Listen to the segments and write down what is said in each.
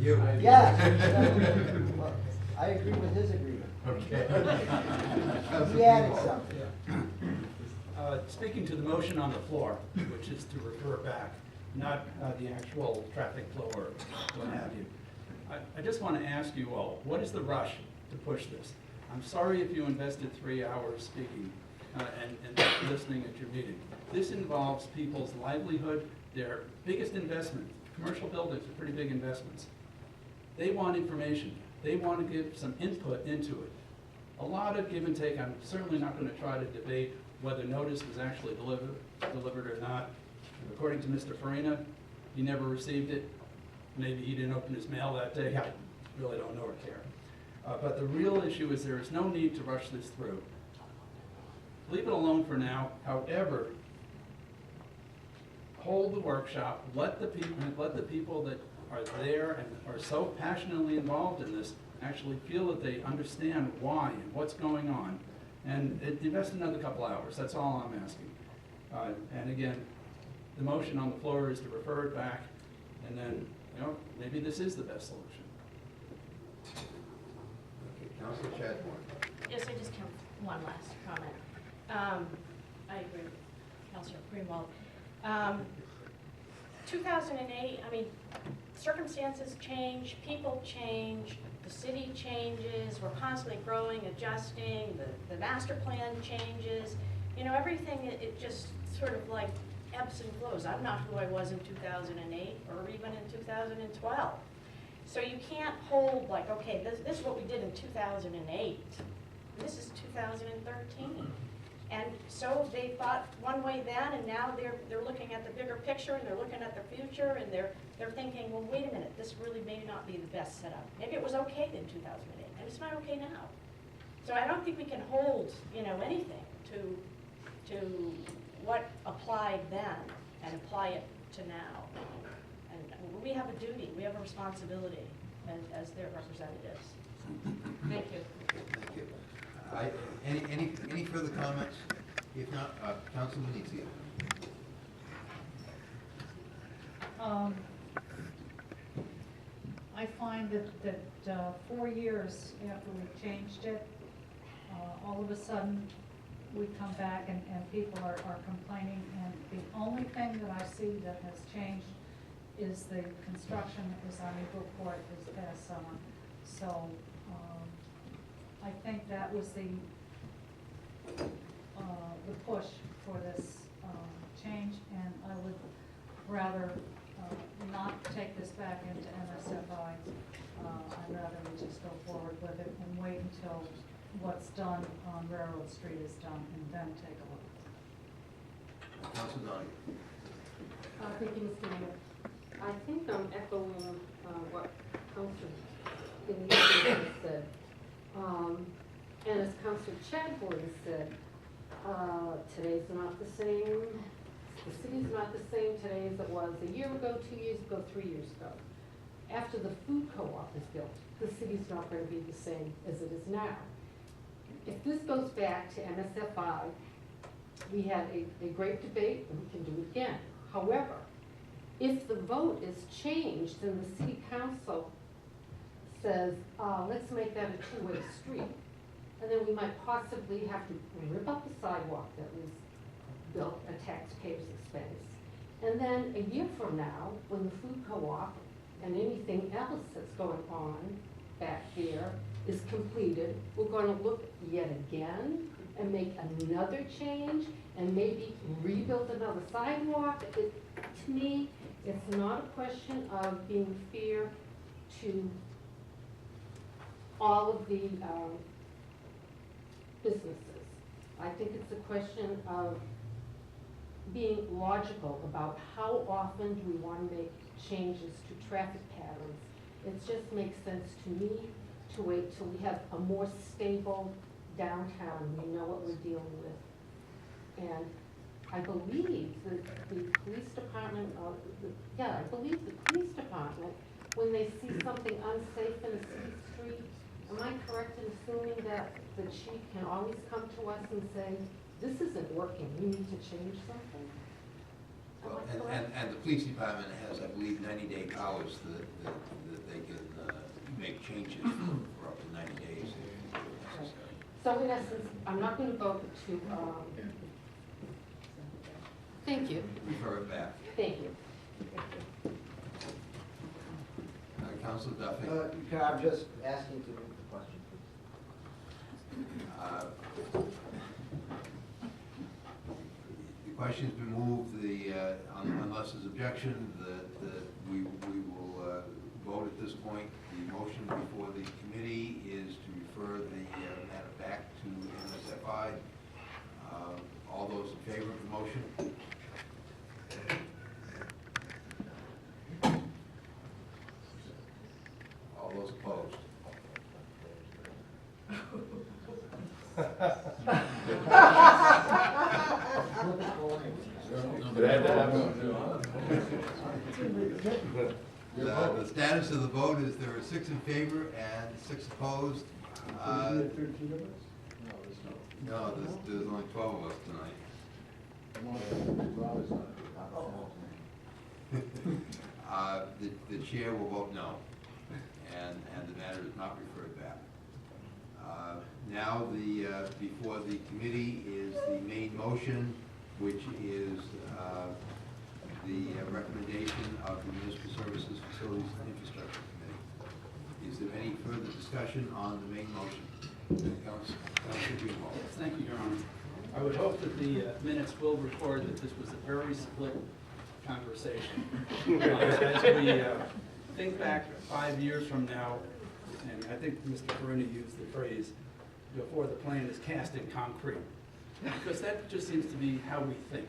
you. Yes. Well, I agree with his agreement. Okay. He added something. Speaking to the motion on the floor, which is to refer back, not the actual traffic flow or what have you. I just want to ask you all, what is the rush to push this? I'm sorry if you invested 3 hours speaking and listening at your meeting. This involves people's livelihood, their biggest investment. Commercial buildings are pretty big investments. They want information. They want to give some input into it. A lot of give and take. I'm certainly not going to try to debate whether notice was actually delivered or not. According to Mr. Farina, he never received it. Maybe he didn't open his mail that day. I really don't know or care. But the real issue is there is no need to rush this through. Leave it alone for now. However, hold the workshop. Let the people that are there and are so passionately involved in this actually feel that they understand why and what's going on. And invest another couple hours. That's all I'm asking. And again, the motion on the floor is to refer it back, and then, you know, maybe this is the best solution. Okay, Councilor Chadbourne. Yes, I just have one last comment. I agree with Councilor Greenwald. 2008, I mean, circumstances change, people change, the city changes, we're constantly growing, adjusting, the master plan changes. You know, everything, it just sort of like ebbs and flows. I'm not who I was in 2008 or even in 2012. So you can't hold like, okay, this is what we did in 2008. This is 2013. And so they thought one way then, and now they're looking at the bigger picture, and they're looking at the future, and they're thinking, well, wait a minute, this really may not be the best setup. Maybe it was okay in 2008, and it's not okay now. So I don't think we can hold, you know, anything to what applied then and apply it to now. And we have a duty, we have a responsibility as their representatives. Thank you. Thank you. Any further comments? If not, Councilor Venezia. I find that 4 years after we changed it, all of a sudden we come back and people are complaining, and the only thing that I see that has changed is the construction that was on Eagle Court this past summer. So I think that was the push for this change, and I would rather not take this back into MSFI. I'd rather we just go forward with it and wait until what's done on Railroad Street is done, and then take a look. Councilor Donahue. Thank you, Mr. Mayor. I think I'm echoing what Councilor Venezia said. And as Councilor Chadbourne said, today's not the same. The city's not the same today as it was a year ago, 2 years ago, 3 years ago. After the food co-op is built, the city's not going to be the same as it is now. If this goes back to MSFI, we had a great debate, and we can do it again. However, if the vote is changed and the city council says, let's make that a two-way street, and then we might possibly have to rip up the sidewalk that was built at taxpayers' expense. And then a year from now, when the food co-op and anything else that's going on back there is completed, we're going to look yet again and make another change and maybe rebuild another sidewalk. To me, it's not a question of being fair to all of the businesses. I think it's a question of being logical about how often do we want to make changes to traffic patterns. It just makes sense to me to wait till we have a more stable downtown. We know what we're dealing with. And I believe that the police department, I believe the police department, when they see something unsafe in a city street, am I correct in assuming that the chief can always come to us and say, this isn't working, we need to change something? Well, and the police department has, I believe, 90-day powers that they can change it for up to 90 days if necessary. So in essence, I'm not gonna vote to, thank you, Refer it back. thank you. Councilor Duffy? I'm just asking to move the question, please. The question's been moved, unless there's objection, that we will vote at this point. The motion before the committee is to refer the matter back to MSFI. All those in favor of the motion? All those opposed? The status of the vote is there are 6 in favor and 6 opposed. No, there's only 12 of us tonight. The chair will vote no, and the matter is not referred back. Now, before the committee is the main motion, which is the recommendation of the Municipal Services, Facilities, and Infrastructure Committee. Is there any further discussion on the main motion? Councilor Greenwald. Yes, thank you, Your Honor. I would hope that the minutes will record that this was a very split conversation. As we think back 5 years from now, and I think Mr. Perini used the phrase, before the plan is cast in concrete, because that just seems to be how we think.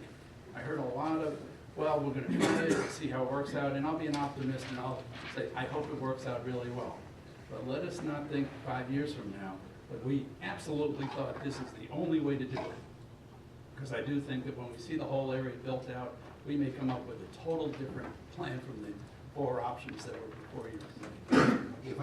I heard a lot of, well, we're going to try it, see how it works out, and I'll be an optimist and I'll say, I hope it works out really well. But let us not think 5 years from now that we absolutely thought this is the only way to do it. Because I do think that when we see the whole area built out, we may come up with a total different plan from the 4 options that were before you. If